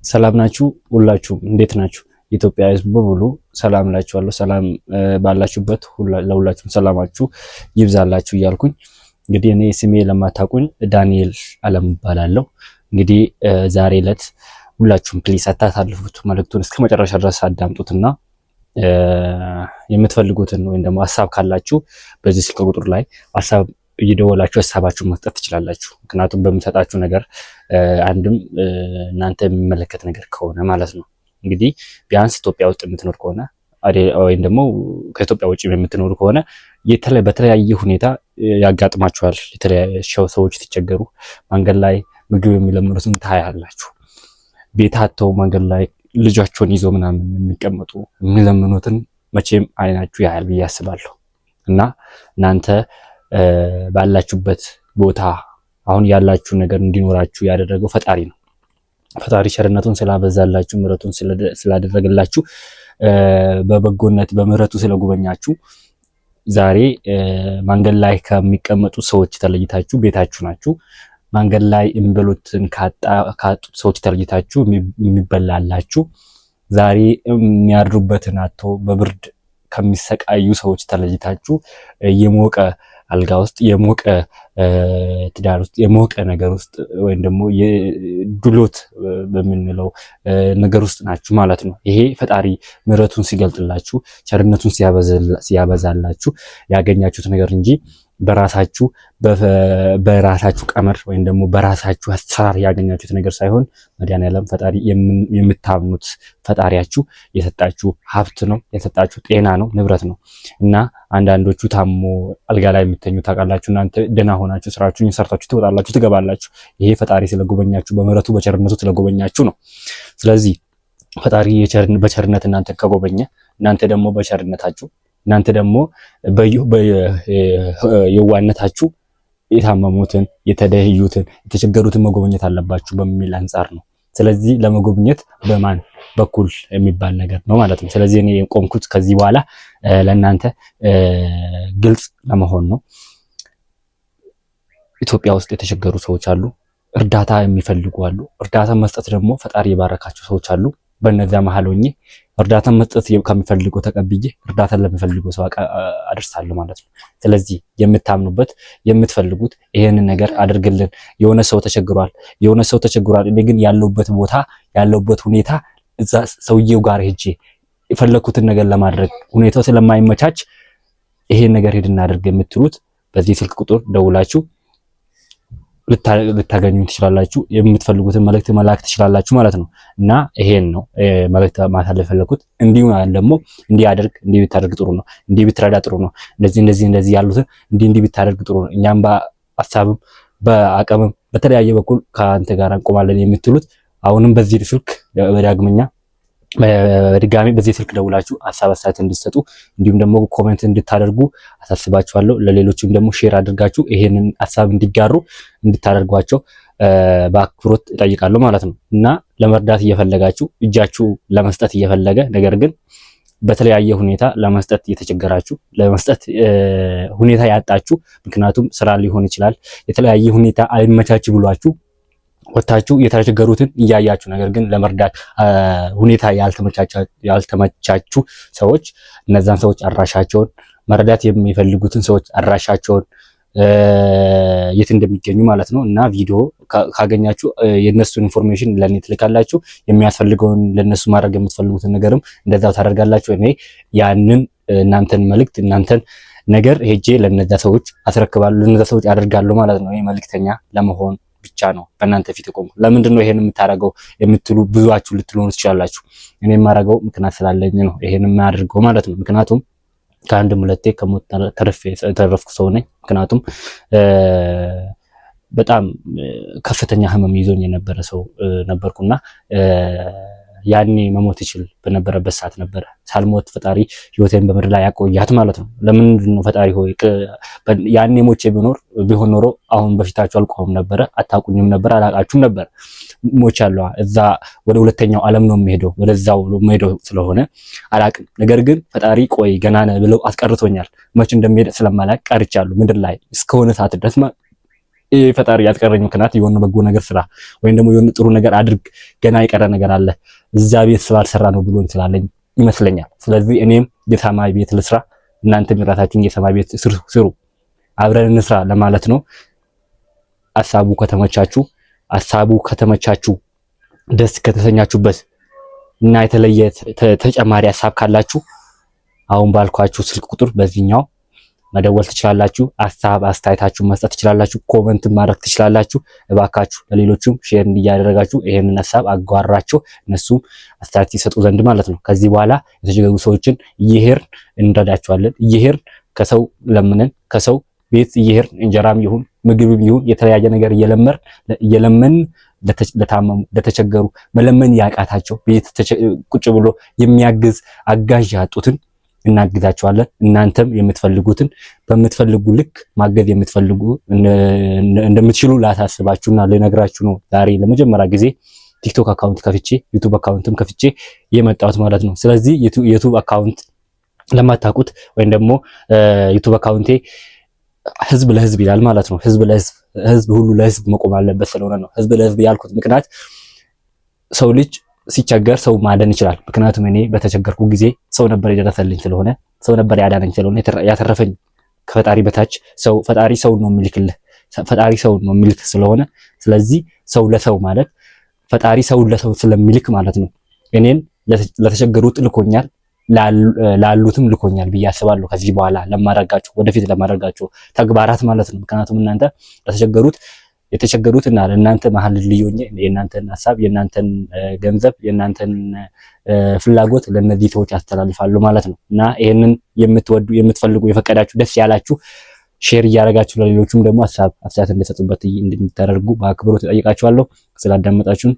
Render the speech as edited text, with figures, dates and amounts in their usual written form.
ሰላም ናችሁ? ሁላችሁም እንዴት ናችሁ? ኢትዮጵያ ሕዝብ በሙሉ ሰላም ላችኋለሁ። ሰላም ባላችሁበት ለሁላችሁም ሰላማችሁ ይብዛላችሁ እያልኩኝ እንግዲህ እኔ ስሜ ለማታውቁኝ ዳንኤል አለም እባላለሁ። እንግዲህ ዛሬ ዕለት ሁላችሁም ፕሊስ አታሳልፉት፣ መልእክቱን እስከ መጨረሻ ድረስ አዳምጡትና የምትፈልጉትን ወይም ደግሞ ሀሳብ ካላችሁ በዚህ ስልክ ቁጥር ላይ ሀሳብ እየደወላችሁ ሀሳባችሁን መስጠት ትችላላችሁ። ምክንያቱም በምሰጣችሁ ነገር አንድም እናንተ የሚመለከት ነገር ከሆነ ማለት ነው። እንግዲህ ቢያንስ ኢትዮጵያ ውስጥ የምትኖር ከሆነ ወይም ደግሞ ከኢትዮጵያ ውጭ የምትኖሩ ከሆነ በተለያየ ሁኔታ ያጋጥማችኋል። የተለያዩ ሰዎች ሲቸገሩ መንገድ ላይ ምግብ የሚለምኑትን ታያላችሁ። ቤት አጥተው መንገድ ላይ ልጃቸውን ይዞ ምናምን የሚቀመጡ የሚለምኑትን መቼም አይናችሁ ያያል ብዬ አስባለሁ። እና እናንተ ባላችሁበት ቦታ አሁን ያላችሁ ነገር እንዲኖራችሁ ያደረገው ፈጣሪ ነው። ፈጣሪ ቸርነቱን ስላበዛላችሁ ምሕረቱን ስላደረገላችሁ በበጎነት በምሕረቱ ስለጎበኛችሁ ዛሬ መንገድ ላይ ከሚቀመጡ ሰዎች ተለይታችሁ ቤታችሁ ናችሁ። መንገድ ላይ የሚበሉትን ካጡት ሰዎች ተለይታችሁ የሚበላላችሁ፣ ዛሬ የሚያድሩበትን አጥቶ በብርድ ከሚሰቃዩ ሰዎች ተለይታችሁ የሞቀ አልጋ ውስጥ የሞቀ ትዳር ውስጥ የሞቀ ነገር ውስጥ ወይም ደግሞ የድሎት በምንለው ነገር ውስጥ ናችሁ ማለት ነው። ይሄ ፈጣሪ ምሕረቱን ሲገልጥላችሁ ቸርነቱን ሲያበዛላችሁ ያገኛችሁት ነገር እንጂ በራሳችሁ ቀመር ወይም ደግሞ በራሳችሁ አሰራር ያገኛችሁት ነገር ሳይሆን መድኃኒዓለም ፈጣሪ የምታምኑት ፈጣሪያችሁ የሰጣችሁ ሀብት ነው፣ የሰጣችሁ ጤና ነው፣ ንብረት ነው። እና አንዳንዶቹ ታሞ አልጋ ላይ የምተኙ ታውቃላችሁ። እናንተ ደህና ሆናችሁ ስራችሁን ሰርታችሁ ትወጣላችሁ፣ ትገባላችሁ። ይሄ ፈጣሪ ስለጎበኛችሁ በምሕረቱ በቸርነቱ ስለጎበኛችሁ ነው። ስለዚህ ፈጣሪ በቸርነት እናንተ ከጎበኘ እናንተ ደግሞ በቸርነታችሁ እናንተ ደግሞ በየዋህነታችሁ የታመሙትን የተደህዩትን የተቸገሩትን መጎብኘት አለባችሁ በሚል አንጻር ነው። ስለዚህ ለመጎብኘት በማን በኩል የሚባል ነገር ነው ማለት ነው። ስለዚህ እኔ የቆምኩት ከዚህ በኋላ ለእናንተ ግልጽ ለመሆን ነው። ኢትዮጵያ ውስጥ የተቸገሩ ሰዎች አሉ፣ እርዳታ የሚፈልጉ አሉ። እርዳታ መስጠት ደግሞ ፈጣሪ የባረካቸው ሰዎች አሉ። በእነዚያ መሀል ሆኜ እርዳታ መስጠት ከሚፈልገው ተቀብዬ እርዳታ ለሚፈልገው ሰው አደርሳለሁ ማለት ነው። ስለዚህ የምታምኑበት የምትፈልጉት ይሄንን ነገር አድርግልን፣ የሆነ ሰው ተቸግሯል፣ እኔ ግን ያለውበት ሁኔታ እዛ ሰውየው ጋር ሄጄ የፈለኩትን ነገር ለማድረግ ሁኔታው ስለማይመቻች ይሄን ነገር ሄድና አድርግ የምትሉት በዚህ ስልክ ቁጥር ደውላችሁ ልታገኙ ትችላላችሁ። የምትፈልጉትን መልእክት መላክ ትችላላችሁ ማለት ነው። እና ይሄን ነው መልእክት ማሳለፍ የፈለኩት። እንዲሁ ደግሞ እንዲህ ብታደርግ ጥሩ ነው፣ እንዲህ ብትረዳ ጥሩ ነው፣ እንደዚህ ያሉትን እንዲህ ብታደርግ ጥሩ ነው፣ እኛም በሀሳብም በአቅምም በተለያየ በኩል ከአንተ ጋር እንቆማለን የምትሉት አሁንም በዚህ ስልክ በድጋሚ በዚህ ስልክ ደውላችሁ ሀሳብ አስተያየት እንድትሰጡ እንዲሁም ደግሞ ኮሜንት እንድታደርጉ አሳስባችኋለሁ። ለሌሎችም ደግሞ ሼር አድርጋችሁ ይሄንን ሀሳብ እንዲጋሩ እንድታደርጓቸው በአክብሮት እጠይቃለሁ ማለት ነው። እና ለመርዳት እየፈለጋችሁ እጃችሁ ለመስጠት እየፈለገ ነገር ግን በተለያየ ሁኔታ ለመስጠት እየተቸገራችሁ ለመስጠት ሁኔታ ያጣችሁ፣ ምክንያቱም ስራ ሊሆን ይችላል የተለያየ ሁኔታ አይመቻች ብሏችሁ ወታችሁ የተቸገሩትን እያያችሁ ነገር ግን ለመርዳት ሁኔታ ያልተመቻችሁ ሰዎች እነዛን ሰዎች አድራሻቸውን መረዳት የሚፈልጉትን ሰዎች አድራሻቸውን የት እንደሚገኙ ማለት ነው እና ቪዲዮ ካገኛችሁ የነሱን ኢንፎርሜሽን ለኔ ትልካላችሁ። የሚያስፈልገውን ለነሱ ማድረግ የምትፈልጉትን ነገርም እንደዛው ታደርጋላችሁ። እኔ ያንን እናንተን መልእክት እናንተን ነገር ሄጄ ለነዛ ሰዎች አስረክባለሁ፣ ለነዛ ሰዎች አደርጋለሁ ማለት ነው። ይሄ መልእክተኛ ለመሆን ብቻ ነው በእናንተ ፊት ቆም። ለምንድን ነው ይሄን የምታረገው የምትሉ ብዙዋችሁ ልትሆኑ ትችላላችሁ። እኔ የማረገው ምክንያት ስላለኝ ነው ይሄን የማደርገው ማለት ነው። ምክንያቱም ከአንድም ሁለቴ ከሞት ተረፍኩ ሰው ነኝ። ምክንያቱም በጣም ከፍተኛ ህመም ይዞኝ የነበረ ሰው ነበርኩና ያኔ መሞት ይችል በነበረበት ሰዓት ነበረ ሳልሞት ፈጣሪ ህይወቴን በምድር ላይ ያቆያት ማለት ነው። ለምንድን ነው ፈጣሪ ሆይ ያኔ ሞቼ ቢሆን ኖሮ አሁን በፊታችሁ አልቆም ነበረ፣ አታቁኝም ነበር፣ አላቃችሁም ነበር። ሞቻለሁ። እዛ ወደ ሁለተኛው ዓለም ነው የምሄደው፣ ወደዛው የምሄደው ስለሆነ አላቅም። ነገር ግን ፈጣሪ ቆይ ገና ነህ ብለው አስቀርቶኛል። መቼ እንደሚሄድ ስለማላቅ ቀርቻለሁ ምድር ላይ እስከሆነ ሰዓት ድረስ ፈጣሪ ያስቀረኝ ምክንያት የሆነ በጎ ነገር ስራ ወይም ደግሞ የሆነ ጥሩ ነገር አድርግ ገና የቀረ ነገር አለ እዛ ቤት ስላልሰራ ነው ብሎኝ ስላለኝ ይመስለኛል። ስለዚህ እኔም የሰማይ ቤት ልስራ፣ እናንተም የራሳችሁን የሰማይ ቤት ስሩ፣ አብረን እንስራ ለማለት ነው። ሀሳቡ ከተመቻችሁ ደስ ከተሰኛችሁበት እና የተለየ ተጨማሪ ሀሳብ ካላችሁ አሁን ባልኳችሁ ስልክ ቁጥር በዚህኛው መደወል ትችላላችሁ። ሀሳብ አስተያየታችሁን መስጠት ትችላላችሁ። ኮመንት ማድረግ ትችላላችሁ። እባካችሁ ለሌሎችም ሼር እንዲያደርጋችሁ ይሄንን ሀሳብ አጓራቸው እነሱም አስተያየት ይሰጡ ዘንድ ማለት ነው። ከዚህ በኋላ የተቸገሩ ሰዎችን እየሄድን እንረዳቸዋለን። እየሄድን ከሰው ለምነን ከሰው ቤት እየሄድን እንጀራም ይሁን ምግብም ይሁን የተለያየ ነገር እየለመን ለታመሙ ለተቸገሩ መለመን ያቃታቸው ቤት ቁጭ ብሎ የሚያግዝ አጋዥ ያጡትን እናግዛቸዋለን። እናንተም የምትፈልጉትን በምትፈልጉ ልክ ማገዝ የምትፈልጉ እንደምትችሉ ላሳስባችሁና ልነግራችሁ ነው። ዛሬ ለመጀመሪያ ጊዜ ቲክቶክ አካውንት ከፍቼ ዩቲዩብ አካውንትም ከፍቼ የመጣሁት ማለት ነው። ስለዚህ ዩቲዩብ አካውንት ለማታውቁት ወይም ደግሞ ዩቲዩብ አካውንቴ ህዝብ ለህዝብ ይላል ማለት ነው። ህዝብ ሁሉ ለህዝብ መቆም አለበት ስለሆነ ነው ህዝብ ለህዝብ ያልኩት። ምክንያት ሰው ልጅ ሲቸገር ሰው ማዳን ይችላል። ምክንያቱም እኔ በተቸገርኩ ጊዜ ሰው ነበር የደረሰልኝ ስለሆነ ሰው ነበር ያዳነኝ ስለሆነ ያተረፈኝ ከፈጣሪ በታች ፈጣሪ ሰው ነው የሚልክልህ ፈጣሪ ሰው ነው የሚልክ ስለሆነ ስለዚህ ሰው ለሰው ማለት ፈጣሪ ሰው ለሰው ስለሚልክ ማለት ነው። እኔን ለተቸገሩት ልኮኛል፣ ላሉትም ልኮኛል ብዬ አስባለሁ። ከዚህ በኋላ ወደፊት ለማደርጋቸው ተግባራት ማለት ነው። ምክንያቱም እናንተ የተቸገሩትና ለእናንተ መሀል ልዩኝ የእናንተን ሀሳብ የእናንተን ገንዘብ የእናንተን ፍላጎት ለነዚህ ሰዎች ያስተላልፋሉ ማለት ነው። እና ይሄንን የምትወዱ የምትፈልጉ የፈቀዳችሁ ደስ ያላችሁ ሼር እያደረጋችሁ ለሌሎችም ደግሞ ሀሳብ አስተያየት እንድትሰጡበት እንድታደርጉ በአክብሮት እጠይቃችኋለሁ። ስላዳመጣችሁን